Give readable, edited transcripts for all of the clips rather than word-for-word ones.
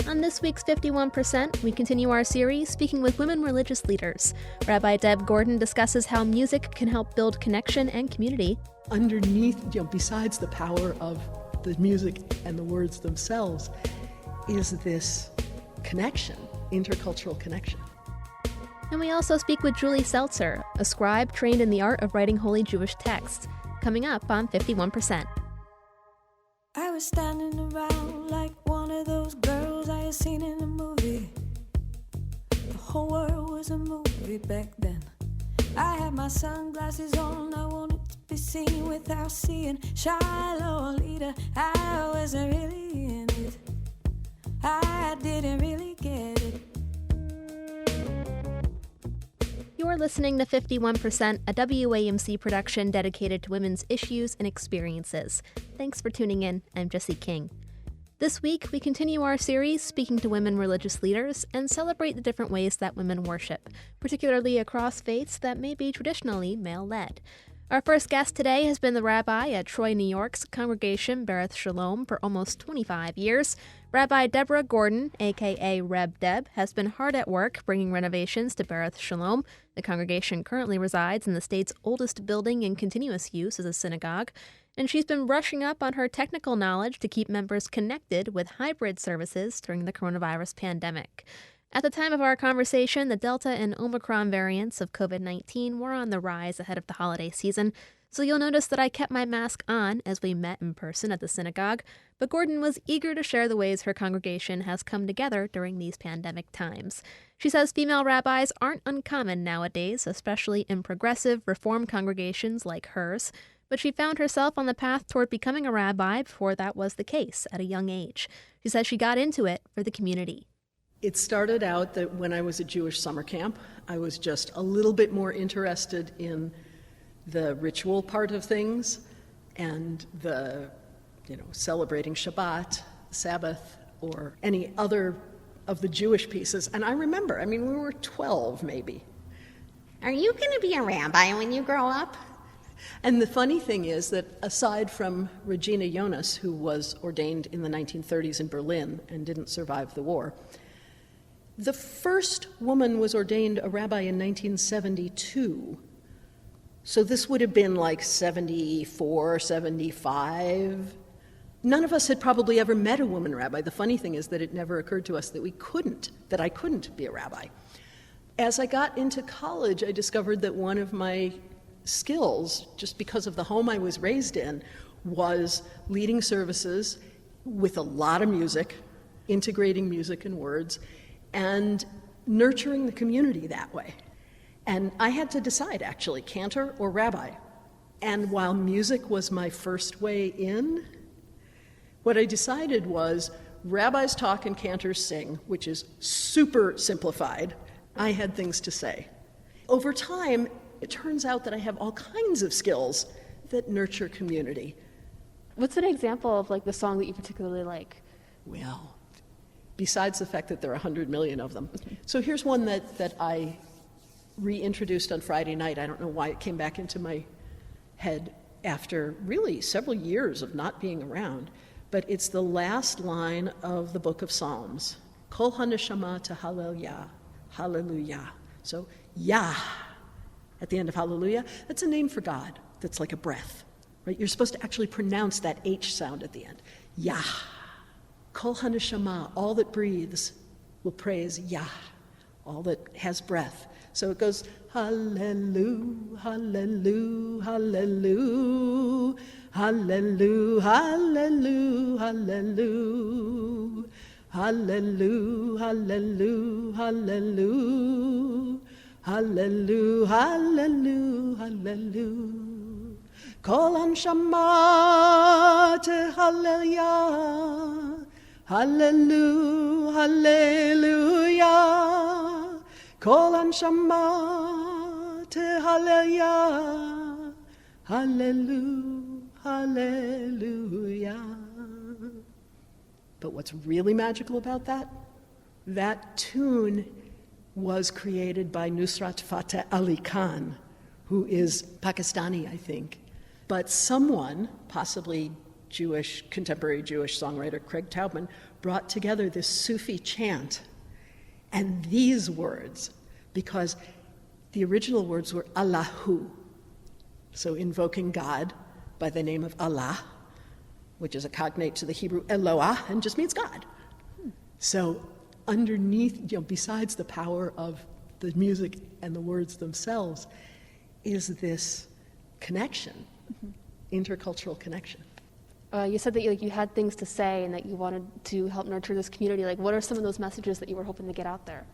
On this week's 51%, we continue our series speaking with women religious leaders. Rabbi Deb Gordon discusses how music can help build connection and community. Underneath, besides the power of the music and the words themselves, is this connection, intercultural connection. And we also speak with Julie Seltzer, a scribe trained in the art of writing holy Jewish texts, coming up on 51%. I was standing around like one of those girls I had seen in a movie. The whole world was a movie back then. I had my sunglasses on, I wanted to be seen without seeing Shiloh leader. I wasn't really in it, I didn't really get it. You're listening to 51%, a WAMC production dedicated to women's issues and experiences. Thanks for tuning in. I'm Jessie King. This week, we continue our series speaking to women religious leaders and celebrate the different ways that women worship, particularly across faiths that may be traditionally male-led. Our first guest today has been the rabbi at Troy, New York's congregation Bereth Shalom for almost 25 years. Rabbi Debora Gordon, a.k.a. Reb Deb, has been hard at work bringing renovations to Bereth Shalom. The congregation currently resides in the state's oldest building in continuous use as a synagogue, and she's been brushing up on her technical knowledge to keep members connected with hybrid services during the coronavirus pandemic. At the time of our conversation, the Delta and Omicron variants of COVID-19 were on the rise ahead of the holiday season, so you'll notice that I kept my mask on as we met in person at the synagogue, but Gordon was eager to share the ways her congregation has come together during these pandemic times. She says female rabbis aren't uncommon nowadays, especially in progressive, reform congregations like hers, but she found herself on the path toward becoming a rabbi before that was the case at a young age. She says she got into it for the community. It started out that when I was at Jewish summer camp, I was just a little bit more interested in the ritual part of things and the, celebrating Shabbat, Sabbath, or any other of the Jewish pieces. And I remember, we were 12 maybe. Are you going to be a rabbi when you grow up? And the funny thing is that aside from Regina Jonas, who was ordained in the 1930s in Berlin and didn't survive the war, the first woman was ordained a rabbi in 1972. So this would have been like 74, 75. None of us had probably ever met a woman rabbi. The funny thing is that it never occurred to us that I couldn't be a rabbi. As I got into college, I discovered that one of my skills, just because of the home I was raised in, was leading services with a lot of music, integrating music and words, and nurturing the community that way. And I had to decide, actually, cantor or rabbi. And while music was my first way in, what I decided was rabbis talk and cantors sing, which is super simplified. I had things to say. Over time, it turns out that I have all kinds of skills that nurture community. What's an example of the song that you particularly like? Well, besides the fact that there are 100 million of them. So here's one that I reintroduced on Friday night. I don't know why it came back into my head after really several years of not being around, but it's the last line of the book of Psalms. Kol haneshama tahalel Yah, hallelujah. So Yah at the end of hallelujah, that's a name for God that's like a breath, right? You're supposed to actually pronounce that H sound at the end. Yah. Kol haneshama, all that breathes, will praise Yah, all that has breath. So it goes, hallelujah, hallelujah, hallelujah, hallelujah, hallelujah, hallelujah, hallelujah, hallelujah, hallelujah, hallelujah, hallelujah, hallelujah. Kol haneshama hallelujah, hallelujah, hallelujah. Kol haneshama hallelujah, hallelujah, hallelujah. But what's really magical about that tune was created by Nusrat Fateh Ali Khan, who is Pakistani, I think. But someone, possibly contemporary Jewish songwriter Craig Taubman, brought together this Sufi chant and these words, because the original words were Allahu, so invoking God by the name of Allah, which is a cognate to the Hebrew Eloah and just means God. So underneath, besides the power of the music and the words themselves, is this connection, intercultural connection. You said that you had things to say and that you wanted to help nurture this community. Like, what are some of those messages that you were hoping to get out there?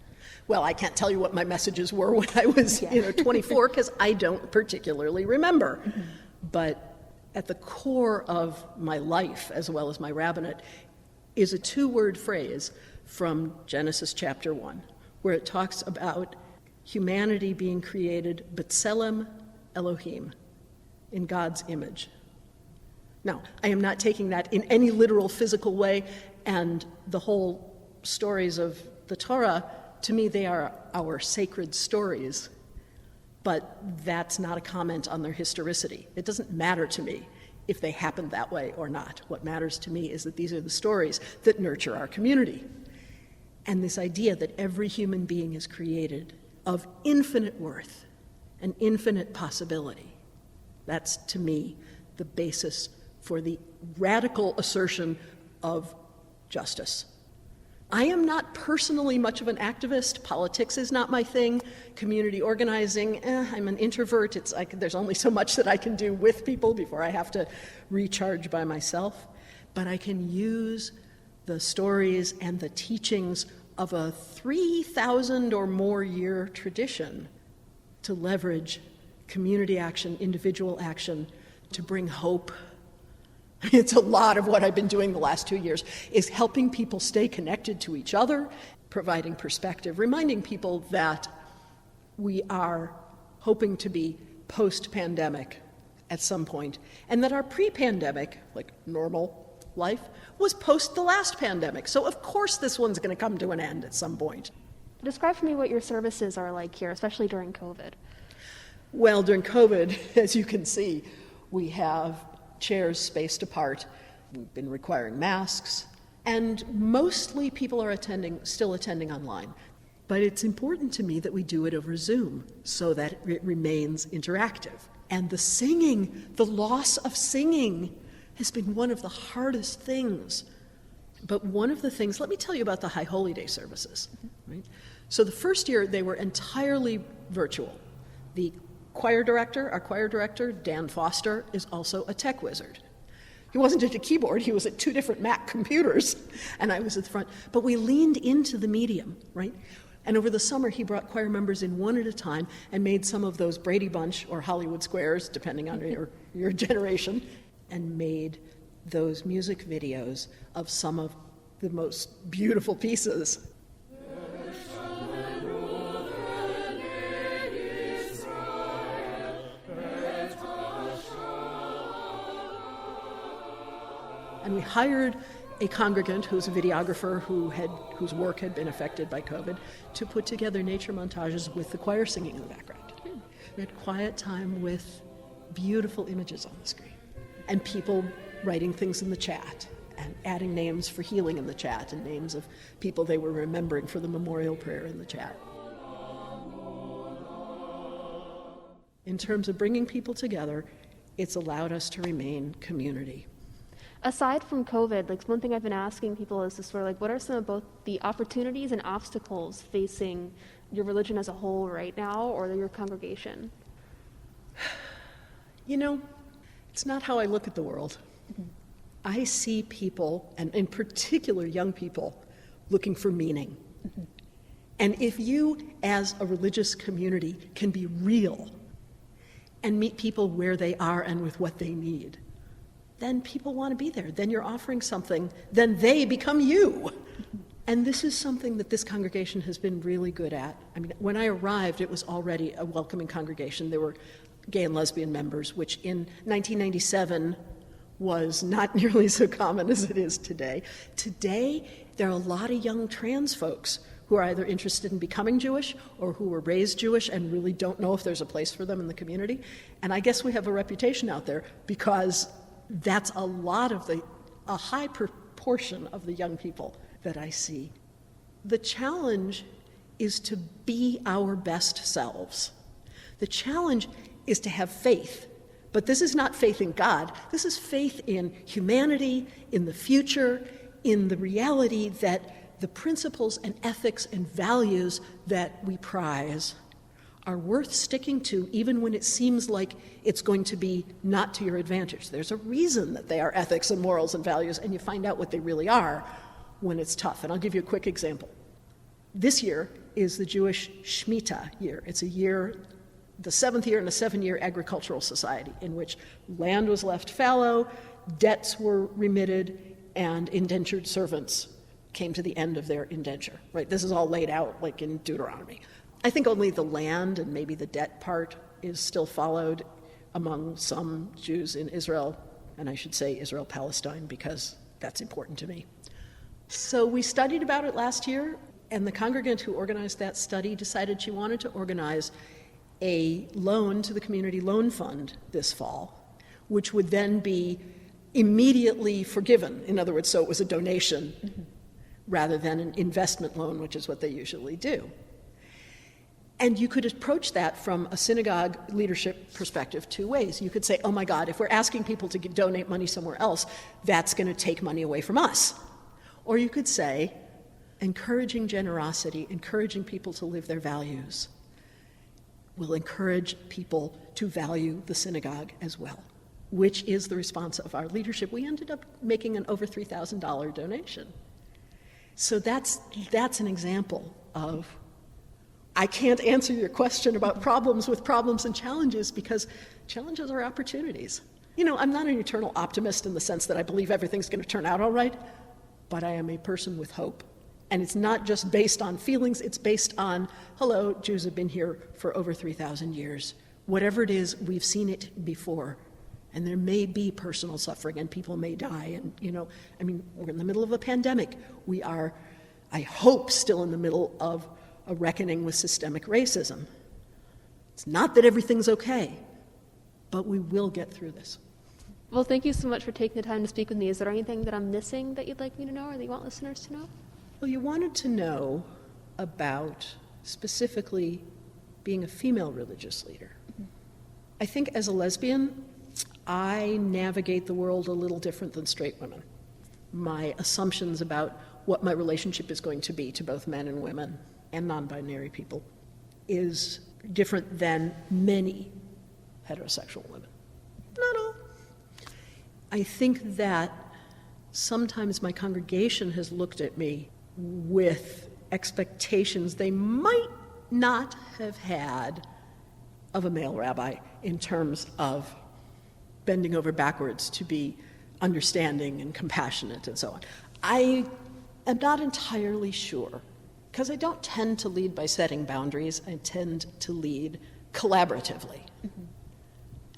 Well, I can't tell you what my messages were when I was 24, because I don't particularly remember. But at the core of my life, as well as my rabbinate, is a two-word phrase from Genesis chapter 1, where it talks about humanity being created b'tselem Elohim, in God's image. Now, I am not taking that in any literal physical way, and the whole stories of the Torah, to me, they are our sacred stories, but that's not a comment on their historicity. It doesn't matter to me if they happened that way or not. What matters to me is that these are the stories that nurture our community. And this idea that every human being is created of infinite worth and infinite possibility, that's, to me, the basis for the radical assertion of justice. I am not personally much of an activist. Politics is not my thing. Community organizing, I'm an introvert. There's only so much that I can do with people before I have to recharge by myself. But I can use the stories and the teachings of a 3,000 or more year tradition to leverage community action, individual action, to bring hope. It's a lot of what I've been doing the last 2 years, is helping people stay connected to each other, providing perspective, reminding people that we are hoping to be post-pandemic at some point, and that our pre-pandemic, like normal life, was post the last pandemic. So of course this one's going to come to an end at some point. Describe for me what your services are like here, especially during COVID. Well, during COVID, as you can see, we have chairs spaced apart. We've been requiring masks, and mostly people are still attending online. But it's important to me that we do it over Zoom so that it remains interactive. And the singing, the loss of singing, has been one of the hardest things. But one of the things, let me tell you about the High Holy Day services. Right? So the first year, they were entirely virtual. Our choir director, Dan Foster, is also a tech wizard. He wasn't at a keyboard, he was at 2 different Mac computers, and I was at the front. But we leaned into the medium, right? And over the summer, he brought choir members in one at a time and made some of those Brady Bunch or Hollywood Squares, depending on your generation, and made those music videos of some of the most beautiful pieces. And we hired a congregant who's a videographer whose work had been affected by COVID to put together nature montages with the choir singing in the background. We had quiet time with beautiful images on the screen, and people writing things in the chat and adding names for healing in the chat and names of people they were remembering for the memorial prayer in the chat. In terms of bringing people together, it's allowed us to remain community. Aside from COVID, one thing I've been asking people is just sort of what are some of both the opportunities and obstacles facing your religion as a whole right now, or your congregation? It's not how I look at the world. I see people, and in particular young people, looking for meaning. And if you, as a religious community, can be real and meet people where they are and with what they need, then people want to be there. Then you're offering something. Then they become you. And this is something that this congregation has been really good at. I mean, when I arrived, it was already a welcoming congregation. There were gay and lesbian members, which in 1997 was not nearly so common as it is today. Today, there are a lot of young trans folks who are either interested in becoming Jewish or who were raised Jewish and really don't know if there's a place for them in the community. And I guess we have a reputation out there because That's a high proportion of the young people that I see. The challenge is to be our best selves. The challenge is to have faith. But this is not faith in God. This is faith in humanity, in the future, in the reality that the principles and ethics and values that we prize are worth sticking to even when it seems like it's going to be not to your advantage. There's a reason that they are ethics and morals and values, and you find out what they really are when it's tough. And I'll give you a quick example. This year is the Jewish Shemitah year. It's a year, the 7th year in a 7-year agricultural society in which land was left fallow, debts were remitted, and indentured servants came to the end of their indenture. Right? This is all laid out like in Deuteronomy. I think only the land and maybe the debt part is still followed among some Jews in Israel, and I should say Israel-Palestine because that's important to me. So we studied about it last year, and the congregant who organized that study decided she wanted to organize a loan to the Community Loan Fund this fall, which would then be immediately forgiven. In other words, so it was a donation rather than an investment loan, which is what they usually do. And you could approach that from a synagogue leadership perspective 2 ways. You could say, oh my God, if we're asking people to donate money somewhere else, that's going to take money away from us. Or you could say, encouraging generosity, encouraging people to live their values, will encourage people to value the synagogue as well, which is the response of our leadership. We ended up making an over $3,000 donation. So that's an example of, I can't answer your question about problems with problems and challenges because challenges are opportunities. You know, I'm not an eternal optimist in the sense that I believe everything's going to turn out all right, but I am a person with hope. And it's not just based on feelings, it's based on, hello, Jews have been here for over 3,000 years. Whatever it is, we've seen it before. And there may be personal suffering and people may die. And, you know, I mean, we're in the middle of a pandemic. We are, I hope, still in the middle of a reckoning with systemic racism. It's not that everything's okay, but we will get through this. Well, thank you so much for taking the time to speak with me. Is there anything that I'm missing that you'd like me to know or that you want listeners to know? Well, you wanted to know about specifically being a female religious leader. I think as a lesbian, I navigate the world a little different than straight women. My assumptions about what my relationship is going to be to both men and women and non-binary people is different than many heterosexual women. Not all. I think that sometimes my congregation has looked at me with expectations they might not have had of a male rabbi in terms of bending over backwards to be understanding and compassionate and so on. I am not entirely sure, because I don't tend to lead by setting boundaries. I tend to lead collaboratively. Mm-hmm.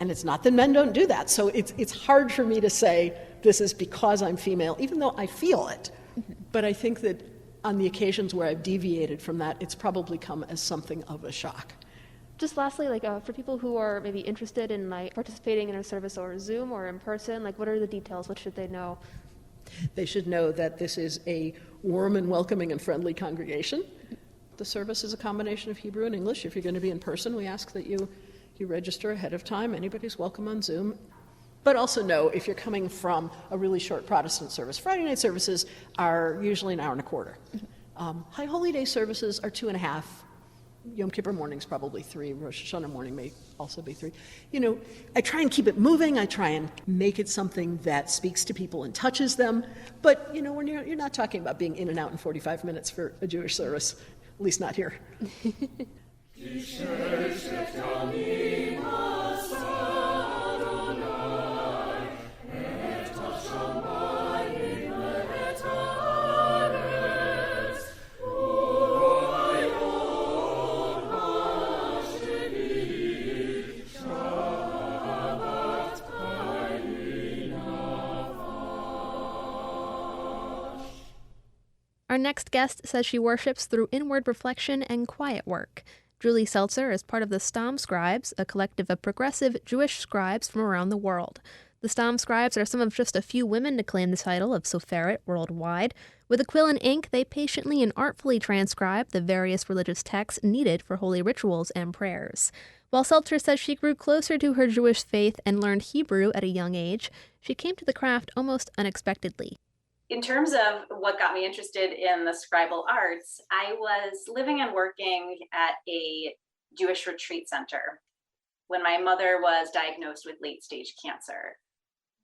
And it's not that men don't do that. So it's hard for me to say this is because I'm female, even though I feel it. Mm-hmm. But I think that on the occasions where I've deviated from that, it's probably come as something of a shock. Just lastly, for people who are maybe interested in participating in a service or Zoom or in person, what are the details? What should they know? They should know that this is a warm and welcoming and friendly congregation. The service is a combination of Hebrew and English. If you're going to be in person, we ask that you register ahead of time. Anybody's welcome on Zoom. But also know if you're coming from a really short Protestant service, Friday night services are usually an hour and a quarter. High Holy Day services are 2.5. Yom Kippur morning's probably 3. Rosh Hashanah morning may also be 3. You know, I try and keep it moving. I try and make it something that speaks to people and touches them. But, you know, when you're not talking about being in and out in 45 minutes for a Jewish service, at least not here. Our next guest says she worships through inward reflection and quiet work. Julie Seltzer is part of the Stam Scribes, a collective of progressive Jewish scribes from around the world. The Stam scribes are some of just a few women to claim the title of soferet worldwide. With a quill and ink, they patiently and artfully transcribe the various religious texts needed for holy rituals and prayers. While Seltzer says she grew closer to her Jewish faith and learned Hebrew at a young age, she came to the craft almost unexpectedly. In terms of what got me interested in the scribal arts, I was living and working at a Jewish retreat center when my mother was diagnosed with late-stage cancer.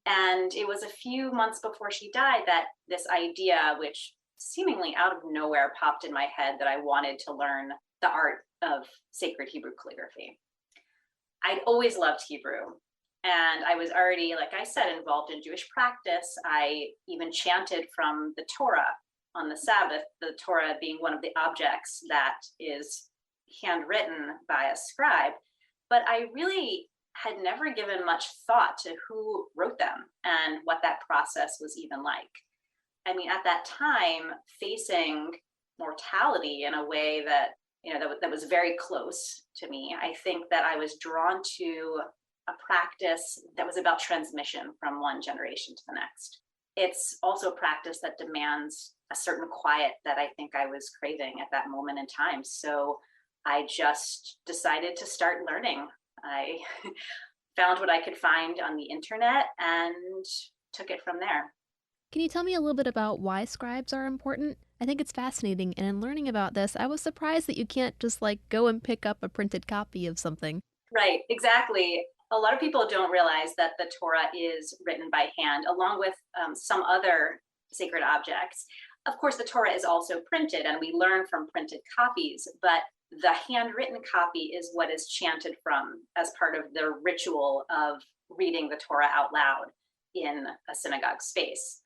And it was a few months before she died that this idea, which seemingly out of nowhere popped in my head, that I wanted to learn the art of sacred Hebrew calligraphy. I'd always loved Hebrew. And I was already, like I said, involved in Jewish practice. I even chanted from the Torah on the Sabbath, the Torah being one of the objects that is handwritten by a scribe. But I really had never given much thought to who wrote them and what that process was even like. I mean, at that time, facing mortality in a way that, that was very close to me, I think that I was drawn to a practice that was about transmission from one generation to the next. It's also a practice that demands a certain quiet that I think I was craving at that moment in time. So I just decided to start learning. I found what I could find on the internet and took it from there. Can you tell me a little bit about why scribes are important? I think it's fascinating, and in learning about this, I was surprised that you can't just go and pick up a printed copy of something. Right, exactly. A lot of people don't realize that the Torah is written by hand, along with some other sacred objects. Of course, the Torah is also printed, and we learn from printed copies, but the handwritten copy is what is chanted from as part of the ritual of reading the Torah out loud in a synagogue space.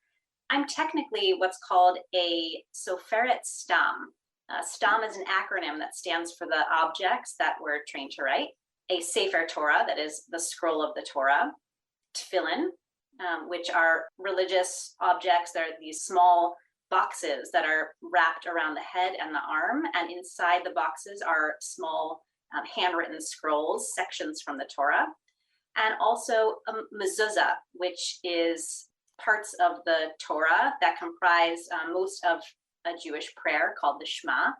I'm technically what's called a soferet stam. Stam is an acronym that stands for the objects that we're trained to write. A Sefer Torah, that is the scroll of the Torah. Tefillin, which are religious objects. They're these small boxes that are wrapped around the head and the arm, and inside the boxes are small handwritten scrolls, sections from the Torah, and also a mezuzah, which is parts of the Torah that comprise most of a Jewish prayer called the Shema,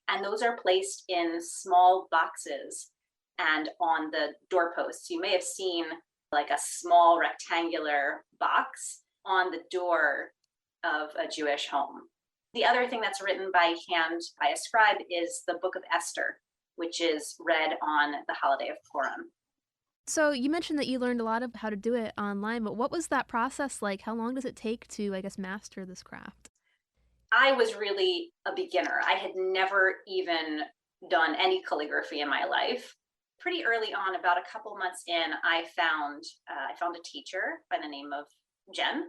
and those are placed in small boxes and on the doorposts. You may have seen like a small rectangular box on the door of a Jewish home. The other thing that's written by hand by a scribe is the Book of Esther, which is read on the holiday of Purim. So you mentioned that you learned a lot of how to do it online, but what was that process like? How long does it take to, master this craft? I was really a beginner. I had never even done any calligraphy in my life. Pretty early on, about a couple months in, I found a teacher by the name of Jen,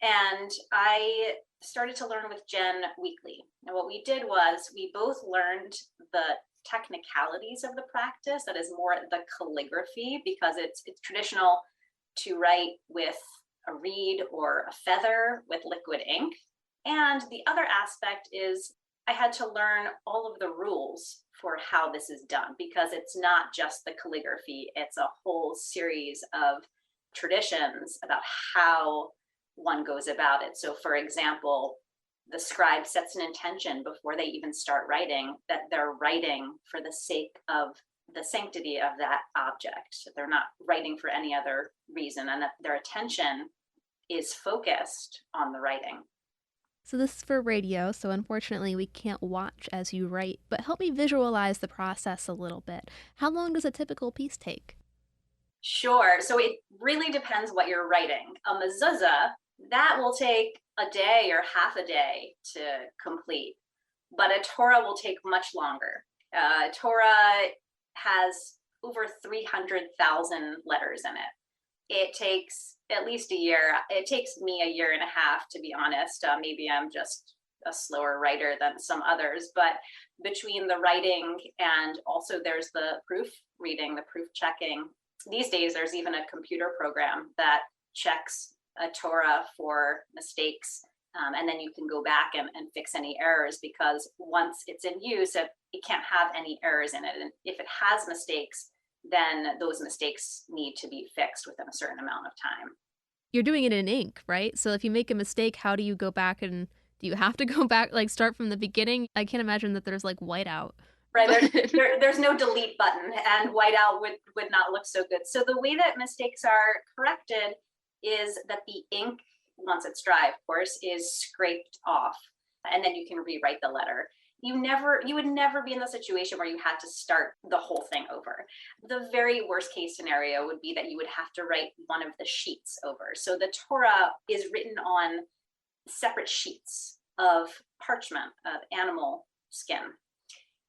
and I started to learn with Jen weekly. And what we did was we both learned the technicalities of the practice, that is more the calligraphy, because it's traditional to write with a reed or a feather with liquid ink. And the other aspect is I had to learn all of the rules for how this is done, because it's not just the calligraphy, it's a whole series of traditions about how one goes about it. So for example, the scribe sets an intention before they even start writing that they're writing for the sake of the sanctity of that object. So they're not writing for any other reason, and that their attention is focused on the writing. So this is for radio, so unfortunately we can't watch as you write, but help me visualize the process a little bit. How long does a typical piece take? Sure. So it really depends what you're writing. A mezuzah, that will take a day or half a day to complete, but a Torah will take much longer. Torah has over 300,000 letters in it. It takes at least a year. It takes me a year and a half, to be honest. Maybe I'm just a slower writer than some others, but between the writing and also there's the proof reading, the proof checking. These days, there's even a computer program that checks a Torah for mistakes, and then you can go back and fix any errors, because once it's in use, it can't have any errors in it. And if it has mistakes, then those mistakes need to be fixed within a certain amount of time. you're doing it in ink, right? So if you make a mistake, how do you go back, and do you have to go back, like start from the beginning? I can't imagine that there's like whiteout. Right, there's no delete button, and whiteout would not look so good. So the way that mistakes are corrected is that the ink, once it's dry, of course, is scraped off, and then you can rewrite the letter. You would never be in the situation where you had to start the whole thing over. The very worst case scenario would be that you would have to write one of the sheets over. So the Torah is written on separate sheets of parchment, of animal skin,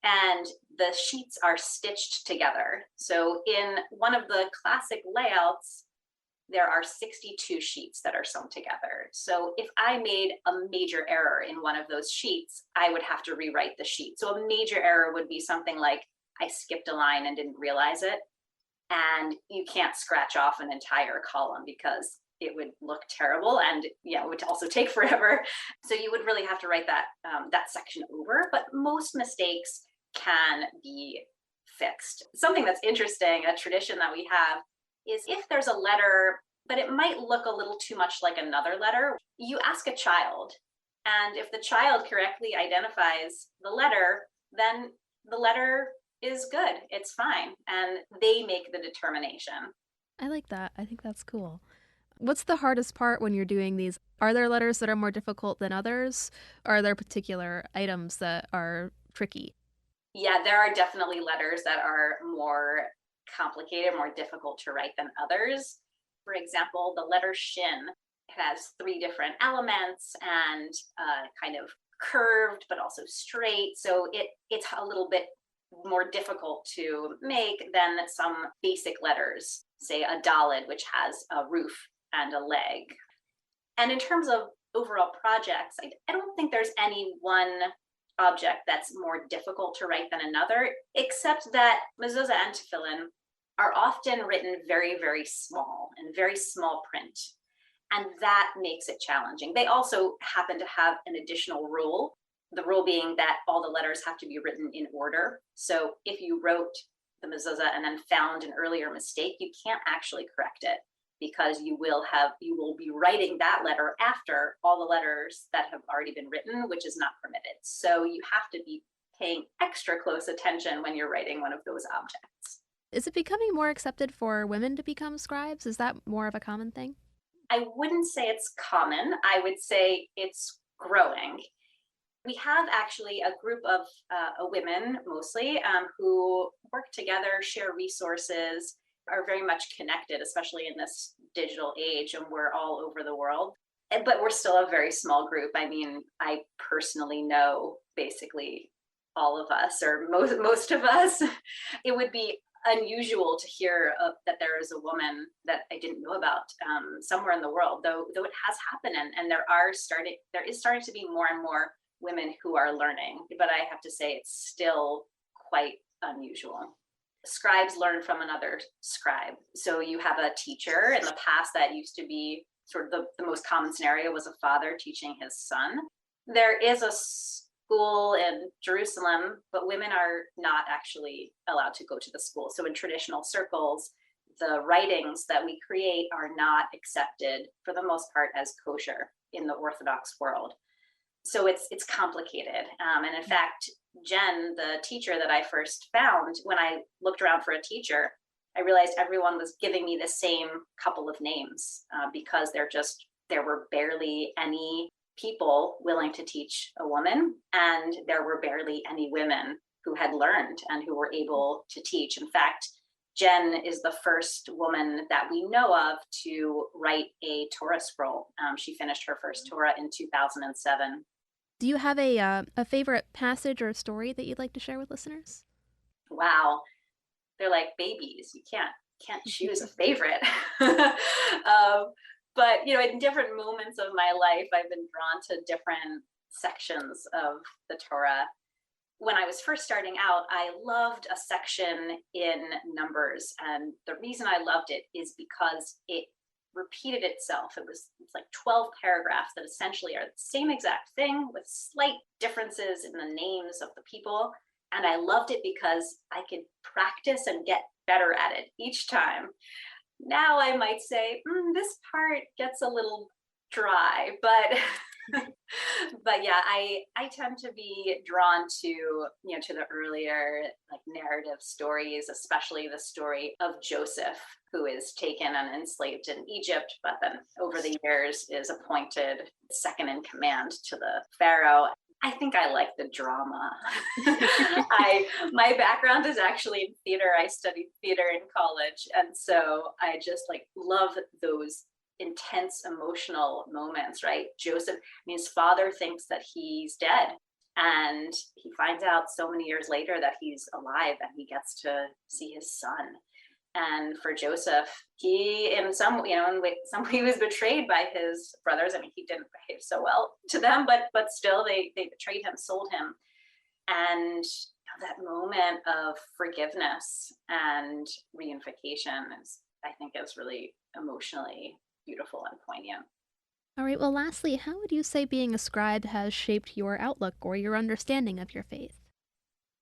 and the sheets are stitched together. So in one of the classic layouts, there are 62 sheets that are sewn together. So if I made a major error in one of those sheets, I would have to rewrite the sheet. So a major error would be something like I skipped a line and didn't realize it. And you can't scratch off an entire column because it would look terrible, and it would also take forever. So you would really have to write that section over. But most mistakes can be fixed. Something that's interesting, a tradition that we have, is if there's a letter, but it might look a little too much like another letter, you ask a child. And if the child correctly identifies the letter, then the letter is good. It's fine. And they make the determination. I like that. I think that's cool. What's the hardest part when you're doing these? Are there letters that are more difficult than others? Are there particular items that are tricky? Yeah, there are definitely letters that are more complicated, more difficult to write than others. For example, the letter shin has 3 different elements and kind of curved, but also straight. So it's a little bit more difficult to make than some basic letters, say a daled, which has a roof and a leg. And in terms of overall projects, I don't think there's any one object that's more difficult to write than another, except that mezuzah and tefillin are often written very, very small and very small print. And that makes it challenging. They also happen to have an additional rule, the rule being that all the letters have to be written in order. So if you wrote the mezuzah and then found an earlier mistake, you can't actually correct it, because you will be writing that letter after all the letters that have already been written, which is not permitted. So you have to be paying extra close attention when you're writing one of those objects. Is it becoming more accepted for women to become scribes? Is that more of a common thing? I wouldn't say it's common. I would say it's growing. We have actually a group of women, mostly, who work together, share resources, are very much connected, especially in this digital age, and we're all over the world. But we're still a very small group. I mean, I personally know basically all of us, or most of us. It would be unusual to hear that there is a woman that I didn't know about somewhere in the world, though it has happened, and there is starting to be more and more women who are learning. But I have to say it's still quite unusual. Scribes learn from another scribe. So you have a teacher. In the past, that used to be sort of the most common scenario, was a father teaching his son. There is a school in Jerusalem, but women are not actually allowed to go to the school. So in traditional circles, the writings that we create are not accepted for the most part as kosher in the Orthodox world. So it's complicated. And in fact, Jen, the teacher that I first found, when I looked around for a teacher, I realized everyone was giving me the same couple of names because there were barely any people willing to teach a woman, and there were barely any women who had learned and who were able to teach. In fact, Jen is the first woman that we know of to write a Torah scroll. She finished her first Torah in 2007. Do you have a favorite passage or story that you'd like to share with listeners? Wow, they're like babies. You can't choose a favorite. But in different moments of my life, I've been drawn to different sections of the Torah. When I was first starting out, I loved a section in Numbers, and the reason I loved it is because it repeated itself. It's like 12 paragraphs that essentially are the same exact thing with slight differences in the names of the people. And I loved it because I could practice and get better at it each time. Now I might say, this part gets a little dry, but but yeah, I tend to be drawn to to the earlier like narrative stories, especially the story of Joseph, who is taken and enslaved in Egypt, but then over the years is appointed second in command to the Pharaoh. I think I like the drama. My background is actually in theater. I studied theater in college, and so I just like love those intense emotional moments, right? Joseph, his father thinks that he's dead, and he finds out so many years later that he's alive, and he gets to see his son. And for Joseph, he in some way was betrayed by his brothers. I mean, he didn't behave so well to them, but still they betrayed him, sold him. And that moment of forgiveness and reunification I think is really emotionally beautiful and poignant. All right, well, lastly, how would you say being a scribe has shaped your outlook or your understanding of your faith?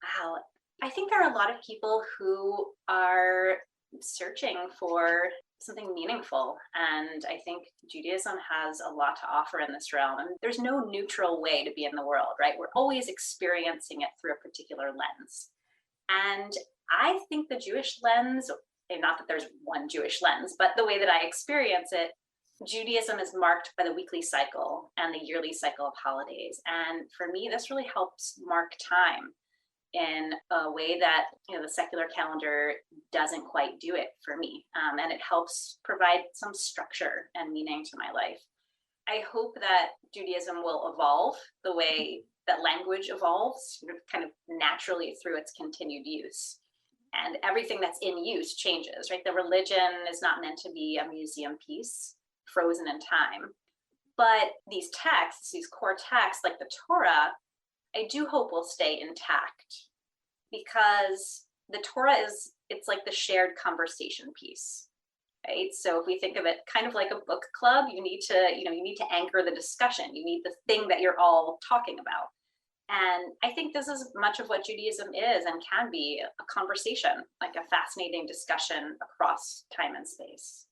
Wow. I think there are a lot of people who are searching for something meaningful. And I think Judaism has a lot to offer in this realm. And there's no neutral way to be in the world, right? We're always experiencing it through a particular lens. And I think the Jewish lens, and not that there's one Jewish lens, but the way that I experience it, Judaism is marked by the weekly cycle and the yearly cycle of holidays. And for me, this really helps mark time in a way that the secular calendar doesn't quite do it for me. And it helps provide some structure and meaning to my life. I hope that Judaism will evolve the way that language evolves, kind of naturally through its continued use. And everything that's in use changes, right? The religion is not meant to be a museum piece frozen in time. But these texts, these core texts like the Torah, I do hope will stay intact, because the Torah it's like the shared conversation piece, right? So if we think of it kind of like a book club, you need to anchor the discussion. You need the thing that you're all talking about. And I think this is much of what Judaism is and can be, a conversation, like a fascinating discussion across time and space.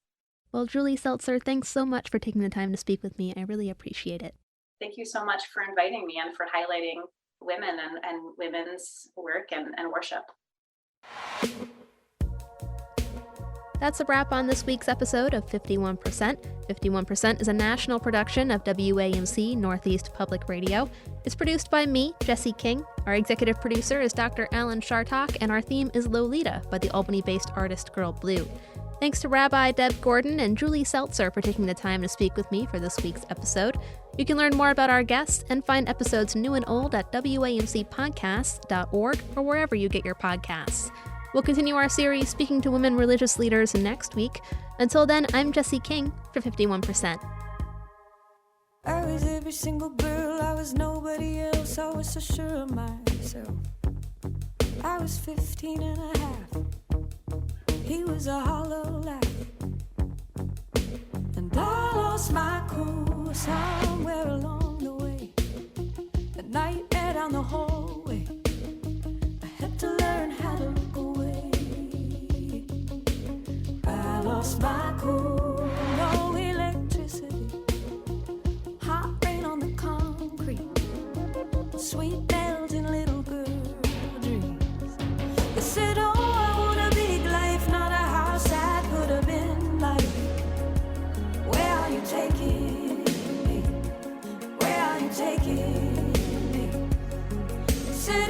Well, Julie Seltzer, thanks so much for taking the time to speak with me. I really appreciate it. Thank you so much for inviting me and for highlighting women and women's work and worship. That's a wrap on this week's episode of 51%. 51% is a national production of WAMC Northeast Public Radio. It's produced by me, Jesse King. Our executive producer is Dr. Alan Shartok, and our theme is Lolita by the Albany-based artist Girl Blue. Thanks to Rabbi Deb Gordon and Julie Seltzer for taking the time to speak with me for this week's episode. You can learn more about our guests and find episodes new and old at wamcpodcasts.org or wherever you get your podcasts. We'll continue our series speaking to women religious leaders next week. Until then, I'm Jesse King for 51%. I was every single girl, I was nobody else, I was so sure of myself. I was 15 and a half, he was a hollow laugh. And I lost my cool somewhere along the way. At night and down the hallway, I had to learn how to look away. I lost my cool, no electricity, hot rain on the concrete, sweet melting little girl dreams. They said, oh, I want a big life, not a house I could have been like. Where are you taking me? Where are you taking me? Said